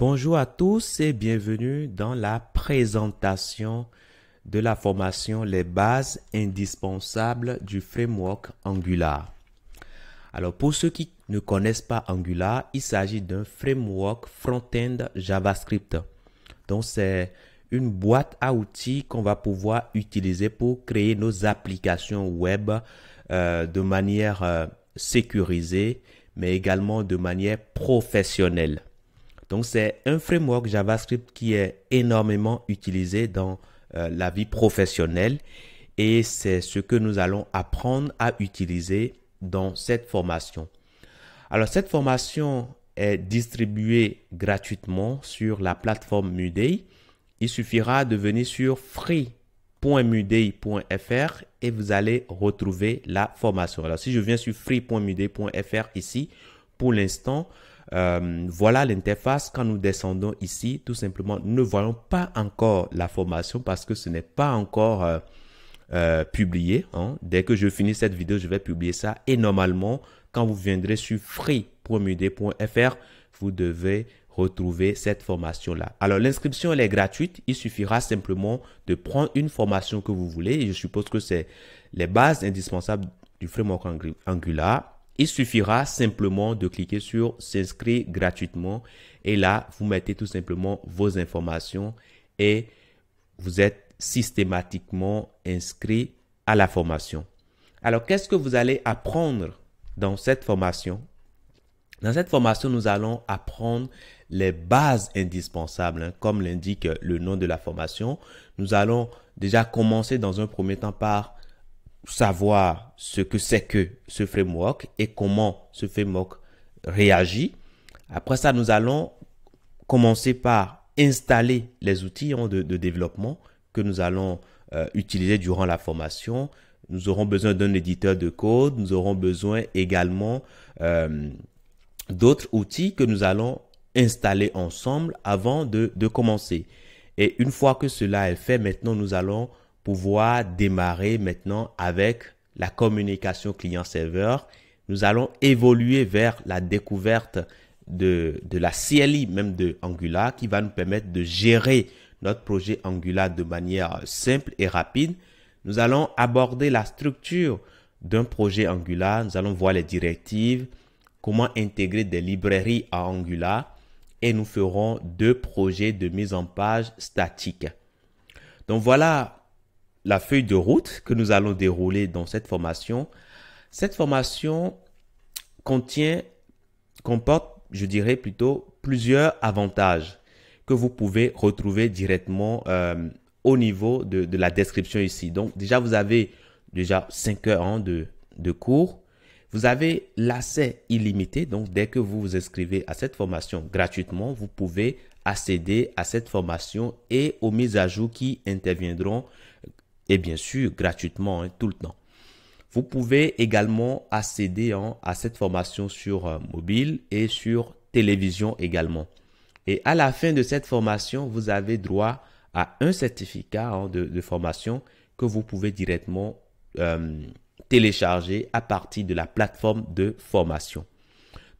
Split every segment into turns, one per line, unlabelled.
Bonjour à tous et bienvenue dans la présentation de la formation Les bases indispensables du framework Angular. Alors pour ceux qui ne connaissent pas Angular, il s'agit d'un framework front-end JavaScript. Donc c'est une boîte à outils qu'on va pouvoir utiliser pour créer nos applications web de manière sécurisée, mais également de manière professionnelle. Donc, c'est un framework JavaScript qui est énormément utilisé dans la vie professionnelle et c'est ce que nous allons apprendre à utiliser dans cette formation. Alors, cette formation est distribuée gratuitement sur la plateforme Mudei. Il suffira de venir sur free.mudei.fr et vous allez retrouver la formation. Alors, si je viens sur free.mudei.fr ici, pour l'instant, voilà l'interface. Quand nous descendons ici, tout simplement, nous ne voyons pas encore la formation parce que ce n'est pas encore publié. Dès que je finis cette vidéo, je vais publier ça. Et normalement, quand vous viendrez sur free.mudei.fr, vous devez retrouver cette formation-là. Alors, l'inscription, elle est gratuite. Il suffira simplement de prendre une formation que vous voulez. Et je suppose que c'est les bases indispensables du framework Angular. Il suffira simplement de cliquer sur s'inscrire gratuitement et là, vous mettez tout simplement vos informations et vous êtes systématiquement inscrit à la formation. Alors, qu'est-ce que vous allez apprendre dans cette formation? Dans cette formation, nous allons apprendre les bases indispensables, comme l'indique le nom de la formation. Nous allons déjà commencer dans un premier temps par savoir ce que c'est que ce framework et comment ce framework réagit. Après ça, nous allons commencer par installer les outils de développement que nous allons utiliser durant la formation. Nous aurons besoin d'un éditeur de code. Nous aurons besoin également d'autres outils que nous allons installer ensemble avant de commencer. Et une fois que cela est fait, maintenant, nous allons pouvoir démarrer maintenant avec la communication client-serveur. Nous allons évoluer vers la découverte de la CLI, même de Angular, qui va nous permettre de gérer notre projet Angular de manière simple et rapide. Nous allons aborder la structure d'un projet Angular. Nous allons voir les directives, comment intégrer des librairies à Angular et nous ferons 2 projets de mise en page statique. Donc voilà la feuille de route que nous allons dérouler dans cette formation. Cette formation comporte, je dirais plutôt, plusieurs avantages que vous pouvez retrouver directement au niveau de la description ici. Donc déjà, vous avez déjà 5 heures de cours. Vous avez l'accès illimité. Donc dès que vous vous inscrivez à cette formation gratuitement, vous pouvez accéder à cette formation et aux mises à jour qui interviendront et bien sûr gratuitement tout le temps. Vous pouvez également accéder à cette formation sur mobile et sur télévision également. Et à la fin de cette formation, vous avez droit à un certificat de formation que vous pouvez directement télécharger à partir de la plateforme de formation.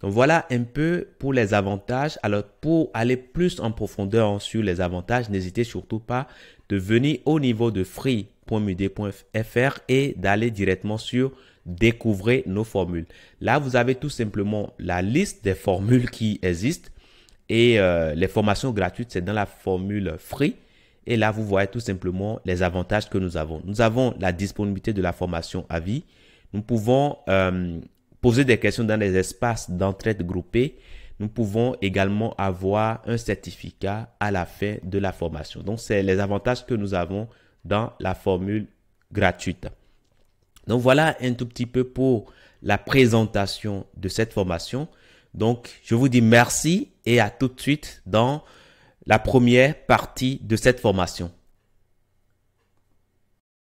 Donc voilà un peu pour les avantages. Alors pour aller plus en profondeur sur les avantages, n'hésitez surtout pas de venir au niveau de free.mudei.fr et d'aller directement sur découvrir nos formules. Là, vous avez tout simplement la liste des formules qui existent et les formations gratuites, c'est dans la formule free. Et là, vous voyez tout simplement les avantages que nous avons. Nous avons la disponibilité de la formation à vie. Nous pouvons poser des questions dans les espaces d'entraide groupée. Nous pouvons également avoir un certificat à la fin de la formation. Donc, c'est les avantages que nous avons dans la formule gratuite. Donc, voilà un tout petit peu pour la présentation de cette formation. Donc, je vous dis merci et à tout de suite dans la première partie de cette formation.